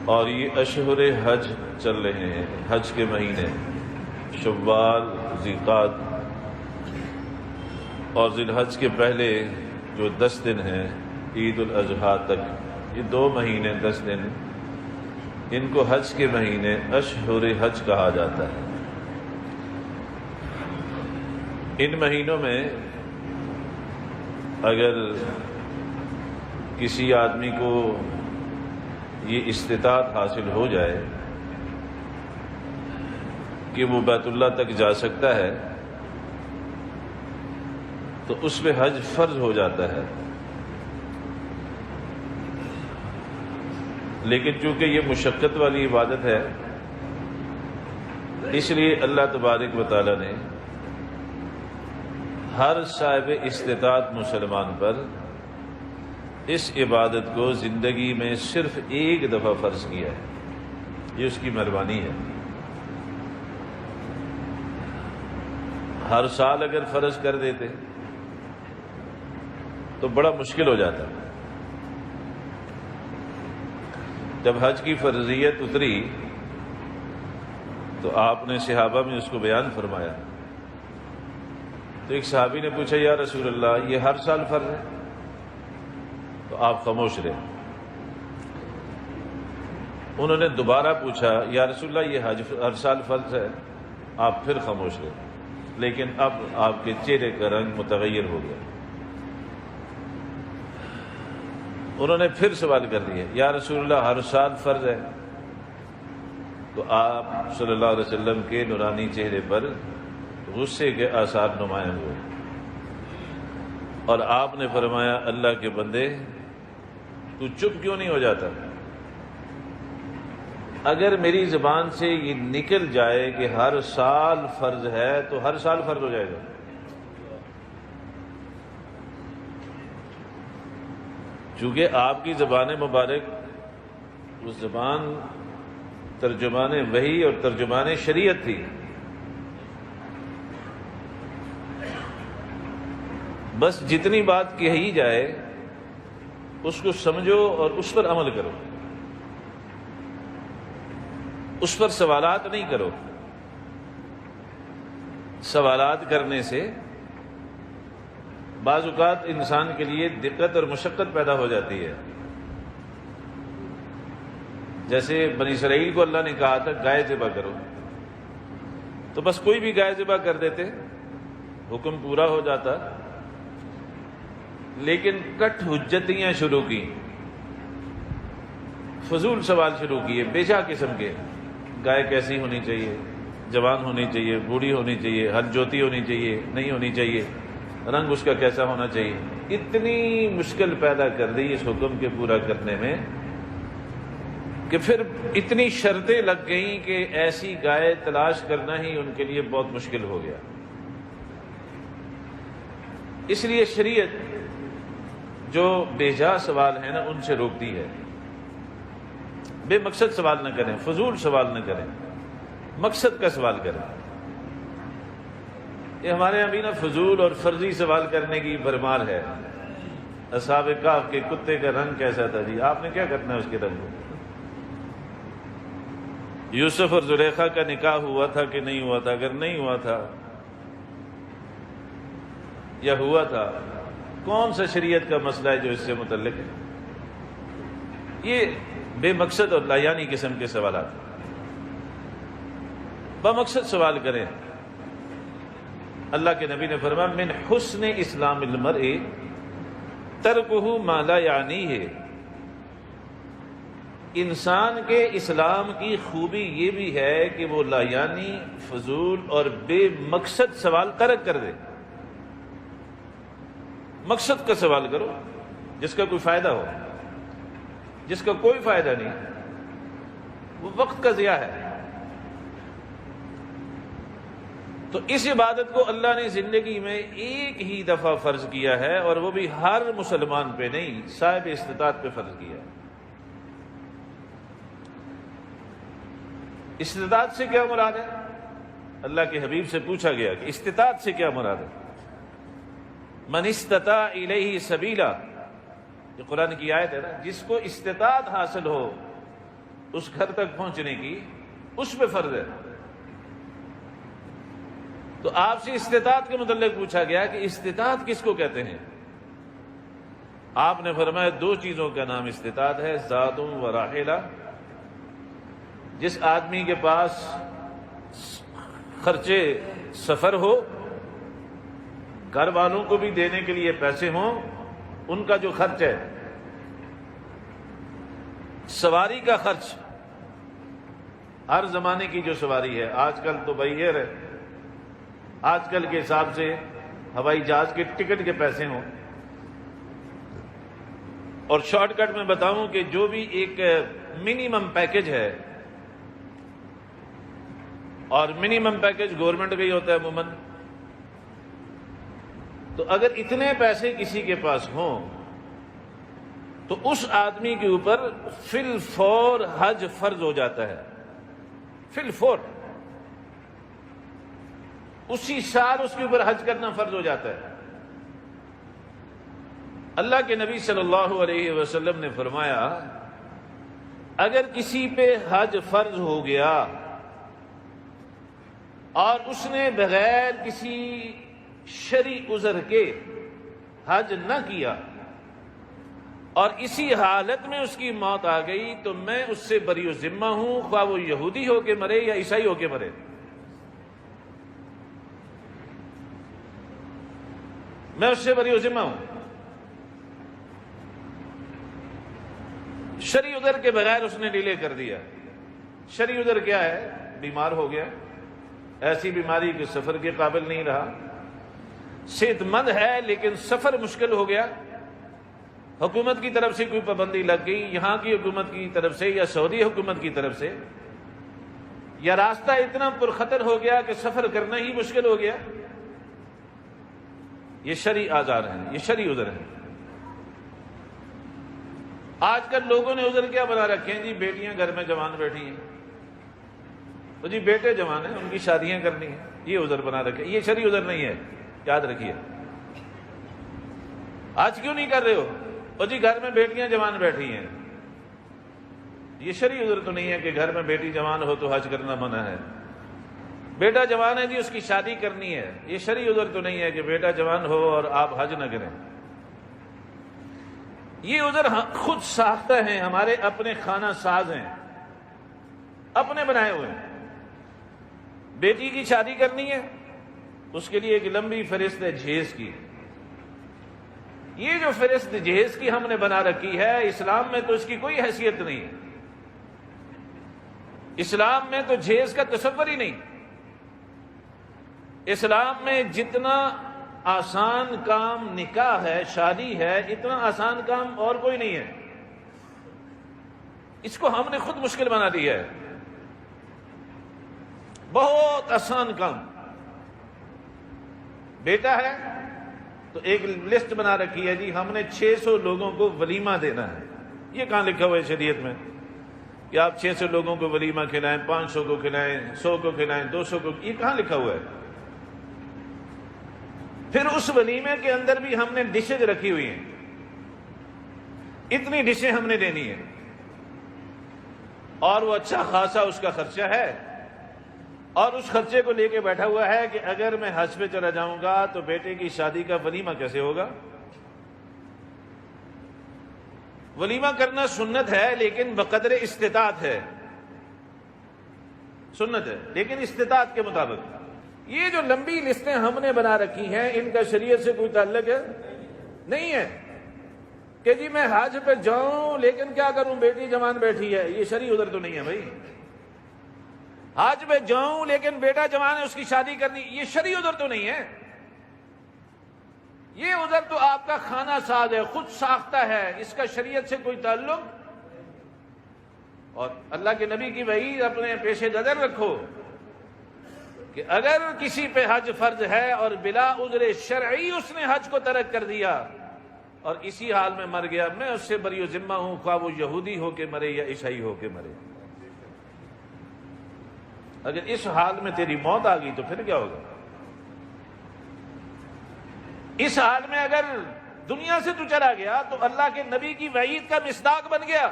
اور یہ اشہر حج چل رہے ہیں، حج کے مہینے شوال، ذیقعد اور ذی الحج کے پہلے جو 10 دن ہیں عید الاضحیٰ تک، یہ 2 مہینے 10 دن، ان کو حج کے مہینے اشہر حج کہا جاتا ہے۔ ان مہینوں میں اگر کسی آدمی کو یہ استطاعت حاصل ہو جائے کہ وہ بیت اللہ تک جا سکتا ہے تو اس پہ حج فرض ہو جاتا ہے، لیکن چونکہ یہ مشقت والی عبادت ہے اس لیے اللہ تبارک و تعالی نے ہر صاحب استطاعت مسلمان پر اس عبادت کو زندگی میں صرف ایک دفعہ فرض کیا ہے۔ یہ اس کی مہربانی ہے۔ ہر سال اگر فرض کر دیتے تو بڑا مشکل ہو جاتا۔ جب حج کی فرضیت اتری تو آپ نے صحابہ میں اس کو بیان فرمایا، تو ایک صحابی نے پوچھا یا رسول اللہ یہ ہر سال فرض ہے؟ تو آپ خاموش رہے۔ انہوں نے دوبارہ پوچھا یا رسول اللہ یہ حج ہر سال فرض ہے؟ آپ پھر خاموش رہے، لیکن اب آپ کے چہرے کا رنگ متغیر ہو گیا۔ انہوں نے پھر سوال کر دیا یا رسول اللہ ہر سال فرض ہے؟ تو آپ صلی اللہ علیہ وسلم کے نورانی چہرے پر غصے کے آثار نمایاں ہوئے، اور آپ نے فرمایا اللہ کے بندے تو چپ کیوں نہیں ہو جاتا؟ اگر میری زبان سے یہ نکل جائے کہ ہر سال فرض ہے تو ہر سال فرض ہو جائے گا۔ چونکہ آپ کی زبان مبارک اس زبان ترجمان وحی اور ترجمان شریعت تھی، بس جتنی بات کہی جائے اس کو سمجھو اور اس پر عمل کرو، اس پر سوالات نہیں کرو۔ سوالات کرنے سے بعض اوقات انسان کے لیے دقت اور مشقت پیدا ہو جاتی ہے۔ جیسے بنی اسرائیل کو اللہ نے کہا تھا گائے ذبح کرو، تو بس کوئی بھی گائے ذبح کر دیتے، حکم پورا ہو جاتا، لیکن کٹ حجتیاں شروع کی، فضول سوال شروع کیے بے جا قسم کے۔ گائے کیسی ہونی چاہیے؟ جوان ہونی چاہیے؟ بوڑھی ہونی چاہیے؟ ہل جوتی ہونی چاہیے؟ نہیں ہونی چاہیے؟ رنگ اس کا کیسا ہونا چاہیے؟ اتنی مشکل پیدا کر دی اس حکم کے پورا کرنے میں کہ پھر اتنی شرطیں لگ گئیں کہ ایسی گائے تلاش کرنا ہی ان کے لیے بہت مشکل ہو گیا۔ اس لیے شریعت جو بے جا سوال ہے نا ان سے روکتی ہے۔ بے مقصد سوال نہ کریں، فضول سوال نہ کریں، مقصد کا سوال کریں۔ یہ ہمارے یہاں بھی نا فضول اور فرضی سوال کرنے کی بھرمار ہے۔ اصحاب کہف کے کتے کا رنگ کیسا تھا جی؟ آپ نے کیا کرنا ہے اس کے رنگ کو؟ یوسف اور زلیخا کا نکاح ہوا تھا کہ نہیں ہوا تھا؟ اگر نہیں ہوا تھا یا ہوا تھا، کون سا شریعت کا مسئلہ ہے جو اس سے متعلق ہے؟ یہ بے مقصد اور لایانی قسم کے سوالات۔ بمقصد سوال کریں۔ اللہ کے نبی نے فرمایا من حسن اسلام المرء ترکہ ما لا یعنیہ، انسان کے اسلام کی خوبی یہ بھی ہے کہ وہ لایانی، فضول اور بے مقصد سوال ترک کر دے۔ مقصد کا سوال کرو جس کا کوئی فائدہ ہو، جس کا کوئی فائدہ نہیں وہ وقت کا ضیاع ہے۔ تو اس عبادت کو اللہ نے زندگی میں ایک ہی دفعہ فرض کیا ہے، اور وہ بھی ہر مسلمان پہ نہیں، صاحب استطاعت پہ فرض کیا ہے۔ استطاعت سے کیا مراد ہے؟ اللہ کے حبیب سے پوچھا گیا کہ استطاعت سے کیا مراد ہے؟ من استطاع الیہ سبیلا، یہ قرآن کی آیت ہے نا، جس کو استطاعت حاصل ہو اس گھر تک پہنچنے کی اس پہ فرض ہے۔ تو آپ سے استطاعت کے متعلق پوچھا گیا کہ استطاعت کس کو کہتے ہیں؟ آپ نے فرمایا دو چیزوں کا نام استطاعت ہے، ذات و راحلہ۔ جس آدمی کے پاس خرچے سفر ہو، گھر والوں کو بھی دینے کے لیے پیسے ہوں، ان کا جو خرچ ہے، سواری کا خرچ، ہر زمانے کی جو سواری ہے، آج کل تو بھائی ایئر ہے، آج کل کے حساب سے ہوائی جہاز کے ٹکٹ کے پیسے ہوں، اور شارٹ کٹ میں بتاؤں کہ جو بھی ایک منیمم پیکج ہے، اور منیمم پیکج گورنمنٹ کا ہی ہوتا ہے عموماً، تو اگر اتنے پیسے کسی کے پاس ہوں تو اس آدمی کے اوپر فی الفور حج فرض ہو جاتا ہے، فی الفور، اسی سال اس کے اوپر حج کرنا فرض ہو جاتا ہے۔ اللہ کے نبی صلی اللہ علیہ وسلم نے فرمایا اگر کسی پہ حج فرض ہو گیا اور اس نے بغیر کسی شرعی عذر کے حج نہ کیا اور اسی حالت میں اس کی موت آ گئی تو میں اس سے بری و ذمہ ہوں، خواہ وہ یہودی ہو کے مرے یا عیسائی ہو کے مرے۔ میں اس سے بری و ذمہ ہوں۔ شرعی عذر کے بغیر اس نے ڈیلے کر دیا۔ شرعی عذر کیا ہے؟ بیمار ہو گیا، ایسی بیماری کہ سفر کے قابل نہیں رہا، صحت مند ہے لیکن سفر مشکل ہو گیا، حکومت کی طرف سے کوئی پابندی لگ گئی، یہاں کی حکومت کی طرف سے یا سعودی حکومت کی طرف سے، یا راستہ اتنا پرخطر ہو گیا کہ سفر کرنا ہی مشکل ہو گیا، یہ شرعی آزار ہیں، یہ شرعی عذر ہے۔ آج کل لوگوں نے عذر کیا بنا رکھے ہیں؟ جی بیٹیاں گھر میں جوان بیٹھی ہیں، تو جی بیٹے جوان ہیں، ان کی شادیاں کرنی ہیں، یہ عذر بنا رکھے۔ یہ شرعی عذر نہیں ہے، یاد رکھیے۔ آج کیوں نہیں کر رہے ہو؟ اور جی گھر میں بیٹیاں جوان بیٹھی ہیں، یہ شرعی عذر تو نہیں ہے کہ گھر میں بیٹی جوان ہو تو حج کرنا منع ہے۔ بیٹا جوان ہے جی اس کی شادی کرنی ہے، یہ شرعی عذر تو نہیں ہے کہ بیٹا جوان ہو اور آپ حج نہ کریں۔ یہ عذر خود ساختہ ہیں، ہمارے اپنے خانہ ساز ہیں، اپنے بنائے ہوئے ہیں۔ بیٹی کی شادی کرنی ہے، اس کے لیے ایک لمبی فہرست ہے جہیز کی۔ یہ جو فہرست جہیز کی ہم نے بنا رکھی ہے، اسلام میں تو اس کی کوئی حیثیت نہیں، اسلام میں تو جہیز کا تصور ہی نہیں۔ اسلام میں جتنا آسان کام نکاح ہے، شادی ہے، اتنا آسان کام اور کوئی نہیں ہے۔ اس کو ہم نے خود مشکل بنا دیا ہے، بہت آسان کام۔ بیٹا ہے تو ایک لسٹ بنا رکھی ہے، جی ہم نے 600 لوگوں کو ولیمہ دینا ہے۔ یہ کہاں لکھا ہوا ہے شریعت میں کہ آپ 600 لوگوں کو ولیمہ کھلائیں، 500 کو کھلائیں، 100 کو کھلائیں، 200 کو؟ یہ کہاں لکھا ہوا ہے؟ پھر اس ولیمے کے اندر بھی ہم نے ڈشز رکھی ہوئی ہیں، اتنی ڈشیں ہم نے دینی ہیں، اور وہ اچھا خاصا اس کا خرچہ ہے، اور اس خرچے کو لے کے بیٹھا ہوا ہے کہ اگر میں حج پہ چلا جاؤں گا تو بیٹے کی شادی کا ولیمہ کیسے ہوگا؟ ولیمہ کرنا سنت ہے لیکن بقدر استطاعت ہے، سنت ہے لیکن استطاعت کے مطابق۔ یہ جو لمبی لسٹیں ہم نے بنا رکھی ہیں، ان کا شریعت سے کوئی تعلق ہے نہیں ہے کہ جی میں حج پہ جاؤں لیکن کیا کروں، بیٹی جوان بیٹھی ہے۔ یہ شرعی عذر تو نہیں ہے بھائی۔ حج پہ جاؤں لیکن بیٹا جوان ہے، اس کی شادی کرنی، یہ شرعی عذر تو نہیں ہے۔ یہ عذر تو آپ کا خانہ ساز ہے، خود ساختہ ہے، اس کا شریعت سے کوئی تعلق۔ اور اللہ کے نبی کی وحی اپنے پیش نظر رکھو کہ اگر کسی پہ حج فرض ہے اور بلا عذر شرعی اس نے حج کو ترک کر دیا اور اسی حال میں مر گیا، میں اس سے بری و ذمہ ہوں، خواہ وہ یہودی ہو کے مرے یا عیسائی ہو کے مرے۔ اگر اس حال میں تیری موت آ گئی تو پھر کیا ہوگا؟ اس حال میں اگر دنیا سے تو چلا گیا تو اللہ کے نبی کی وعید کا مصداق بن گیا۔